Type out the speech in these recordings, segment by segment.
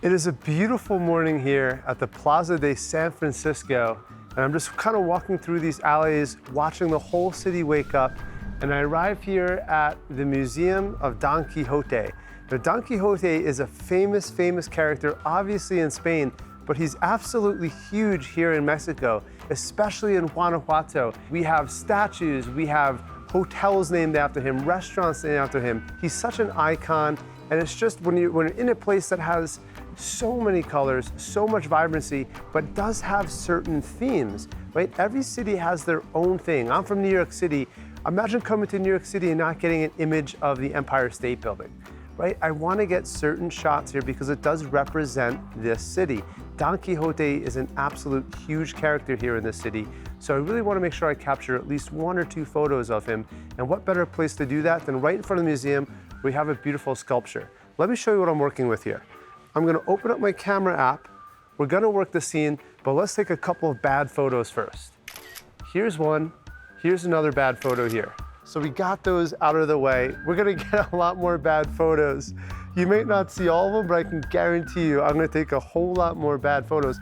It is a beautiful morning here at the Plaza de San Francisco, and I'm just kind of walking through these alleys, watching the whole city wake up, and I arrive here at the Museum of Don Quixote. Now, Don Quixote is a famous character, obviously in Spain, but he's absolutely huge here in Mexico, especially in Guanajuato. We have statues, we have hotels named after him, restaurants named after him. He's such an icon, and it's just when you're in a place that has so many colors, so much vibrancy, but does have certain themes, right? Every city has their own thing. I'm from New York City. Imagine coming to New York City and not getting an image of the Empire State Building, right? I want to get certain shots here because it does represent this city. Don Quixote is an absolute huge character here in this city, so I really want to make sure I capture at least 1 or 2 photos of him. And what better place to do that than right in front of the museum where we have a beautiful sculpture. Let me show you what I'm working with here. I'm going to open up my camera app. We're going to work the scene, but let's take a couple of bad photos first. Here's one. Here's another bad photo here. So we got those out of the way. We're going to get a lot more bad photos. You may not see all of them, but I can guarantee you I'm going to take a whole lot more bad photos.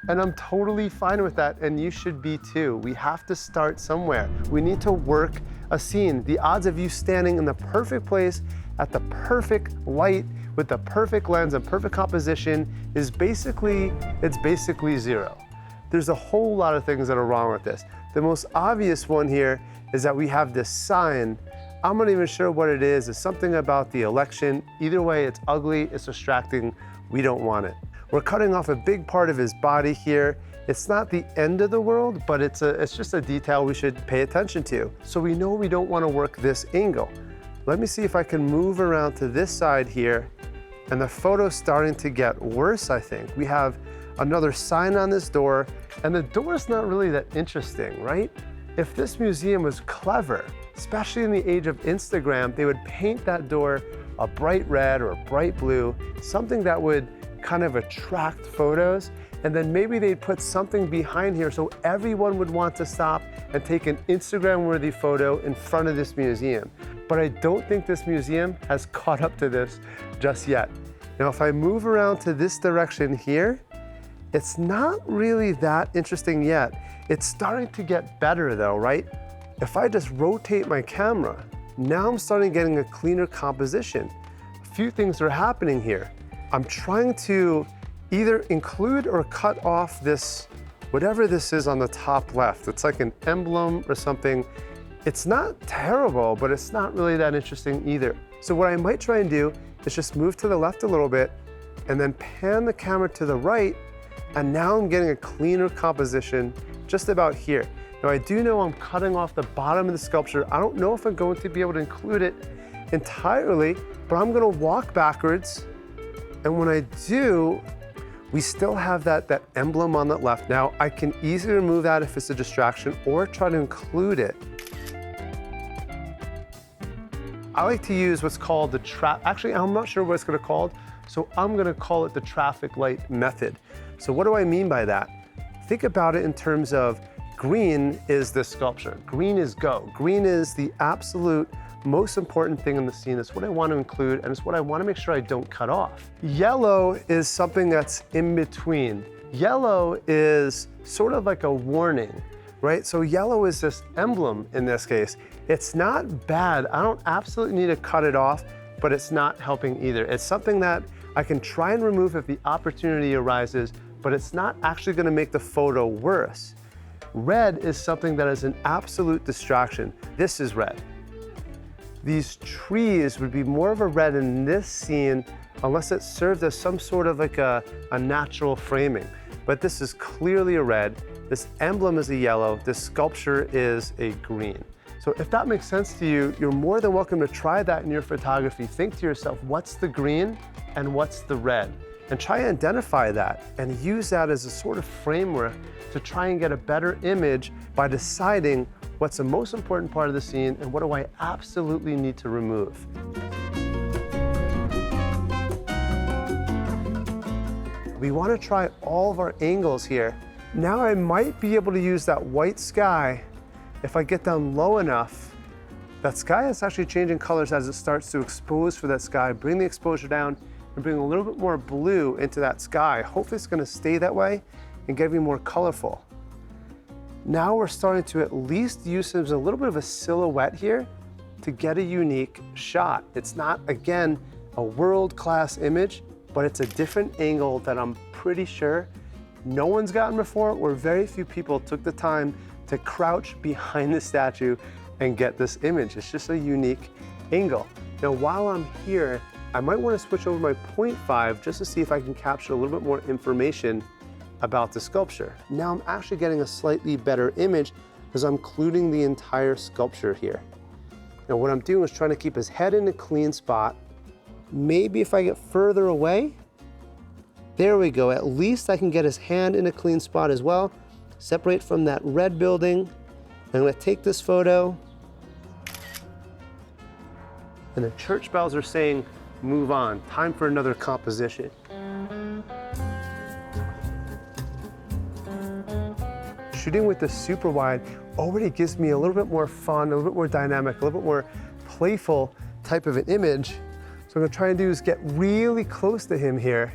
And I'm totally fine with that, and you should be too. We have to start somewhere. We need to work a scene. The odds of you standing in the perfect place at the perfect light with the perfect lens and perfect composition is basically 0. There's a whole lot of things that are wrong with this. The most obvious one here is that we have this sign. I'm not even sure what it is. It's something about the election. Either way, it's ugly, it's distracting. We don't want it. We're cutting off a big part of his body here. It's not the end of the world, but it's just a detail we should pay attention to. So we know we don't want to work this angle. Let me see if I can move around to this side here. And the photo's starting to get worse, I think. We have another sign on this door, and the door's not really that interesting, right? If this museum was clever, especially in the age of Instagram, they would paint that door a bright red or a bright blue, something that would kind of attract photos, and then maybe they'd put something behind here so everyone would want to stop and take an Instagram-worthy photo in front of this museum. But I don't think this museum has caught up to this just yet. Now, if I move around to this direction here, it's not really that interesting yet. It's starting to get better though, right? If I just rotate my camera, now I'm starting getting a cleaner composition. A few things are happening here. I'm trying to either include or cut off this, whatever this is on the top left. It's like an emblem or something. It's not terrible, but it's not really that interesting either. So what I might try and do is just move to the left a little bit and then pan the camera to the right, and now I'm getting a cleaner composition just about here. Now I do know I'm cutting off the bottom of the sculpture. I don't know if I'm going to be able to include it entirely, but I'm gonna walk backwards, and when I do, we still have that emblem on the left. Now I can easily remove that if it's a distraction or try to include it. I like to use what's called actually, I'm not sure what it's gonna be called, so I'm gonna call it the traffic light method. So what do I mean by that? Think about it in terms of green is this sculpture. Green is go. Green is the absolute most important thing in the scene. It's what I want to include, and it's what I want to make sure I don't cut off. Yellow is something that's in between. Yellow is sort of like a warning, right? So yellow is this emblem in this case. It's not bad. I don't absolutely need to cut it off, but it's not helping either. It's something that I can try and remove if the opportunity arises, but it's not actually going to make the photo worse. Red is something that is an absolute distraction. This is red. These trees would be more of a red in this scene unless it served as some sort of like a natural framing. But this is clearly a red. This emblem is a yellow. This sculpture is a green. So if that makes sense to you, you're more than welcome to try that in your photography. Think to yourself, what's the green and what's the red? And try and identify that and use that as a sort of framework to try and get a better image by deciding what's the most important part of the scene and what do I absolutely need to remove. We want to try all of our angles here. Now I might be able to use that white sky. If I get down low enough, that sky is actually changing colors as it starts to expose for that sky. Bring the exposure down and bring a little bit more blue into that sky. Hopefully it's gonna stay that way and get even more colorful. Now we're starting to at least use a little bit of a silhouette here to get a unique shot. It's not, again, a world-class image, but it's a different angle that I'm pretty sure no one's gotten before, or very few people took the time to crouch behind the statue and get this image. It's just a unique angle. Now, while I'm here, I might want to switch over my 0.5 just to see if I can capture a little bit more information about the sculpture. Now I'm actually getting a slightly better image because I'm including the entire sculpture here. Now what I'm doing is trying to keep his head in a clean spot. Maybe if I get further away, there we go. At least I can get his hand in a clean spot as well. Separate from that red building. I'm gonna take this photo. And the church bells are saying, move on, time for another composition. Shooting with the super wide already gives me a little bit more fun, a little bit more dynamic, a little bit more playful type of an image. So what I'm gonna try and do is get really close to him here.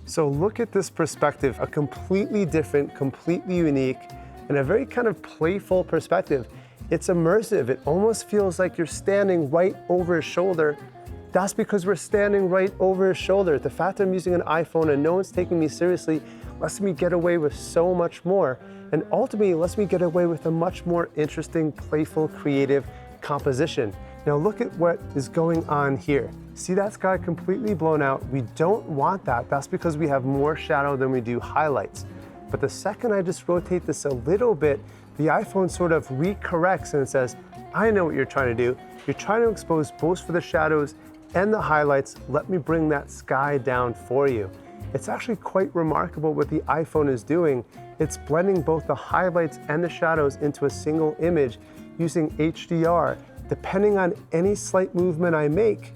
So look at this perspective, a completely different, completely unique, and a very kind of playful perspective. It's immersive. It almost feels like you're standing right over his shoulder. That's because we're standing right over his shoulder. The fact that I'm using an iPhone and no one's taking me seriously lets me get away with so much more. And ultimately, lets me get away with a much more interesting, playful, creative composition. Now look at what is going on here. See that sky completely blown out? We don't want that. That's because we have more shadow than we do highlights. But the second I just rotate this a little bit, the iPhone sort of recorrects and it says, I know what you're trying to do. You're trying to expose both for the shadows and the highlights. Let me bring that sky down for you. It's actually quite remarkable what the iPhone is doing. It's blending both the highlights and the shadows into a single image using HDR. Depending on any slight movement I make,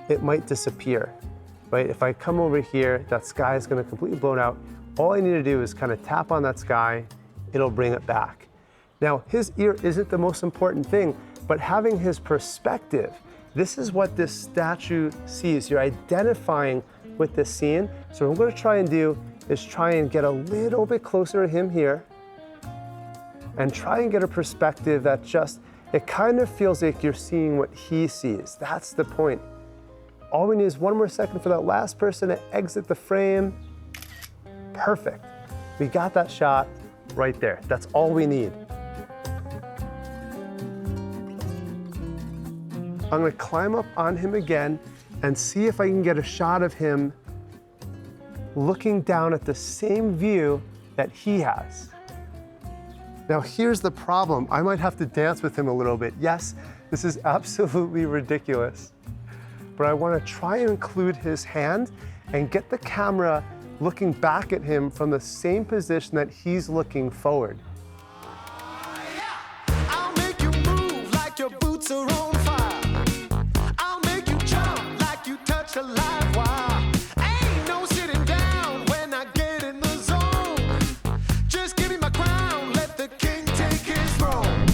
it might disappear, right? If I come over here, that sky is gonna completely blown out. All I need to do is kind of tap on that sky, it'll bring it back. Now, his ear isn't the most important thing, but having his perspective, this is what this statue sees. You're identifying with this scene. So what I'm gonna try and do is try and get a little bit closer to him here and try and get a perspective that just, it kind of feels like you're seeing what he sees. That's the point. All we need is one more second for that last person to exit the frame. Perfect. We got that shot right there. That's all we need. I'm gonna climb up on him again and see if I can get a shot of him looking down at the same view that he has. Now here's the problem. I might have to dance with him a little bit. Yes, this is absolutely ridiculous, but I wanna try and include his hand and get the camera looking back at him from the same position that he's looking forward. I'll make you move like your boots are on fire. I'll make you jump like you touch a live wire. Ain't no sitting down when I get in the zone. Just give me my crown, let the king take his throne.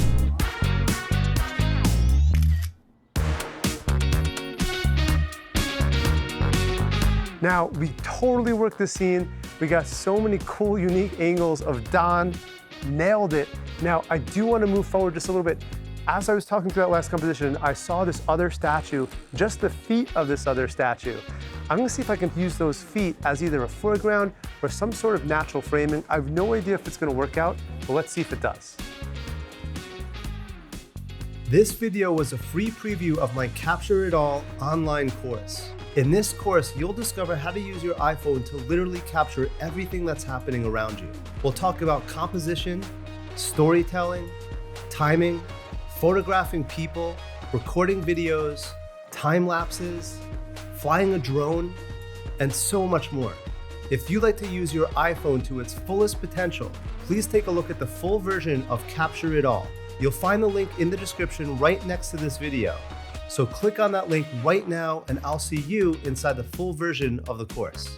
Now, we totally worked the scene. We got so many cool, unique angles of Don. Nailed it. Now, I do want to move forward just a little bit. As I was talking through that last composition, I saw this other statue, just the feet of this other statue. I'm gonna see if I can use those feet as either a foreground or some sort of natural framing. I have no idea if it's gonna work out, but let's see if it does. This video was a free preview of my Capture It All online course. In this course, you'll discover how to use your iPhone to literally capture everything that's happening around you. We'll talk about composition, storytelling, timing, photographing people, recording videos, time lapses, flying a drone, and so much more. If you'd like to use your iPhone to its fullest potential, please take a look at the full version of Capture It All. You'll find the link in the description right next to this video. So click on that link right now and I'll see you inside the full version of the course.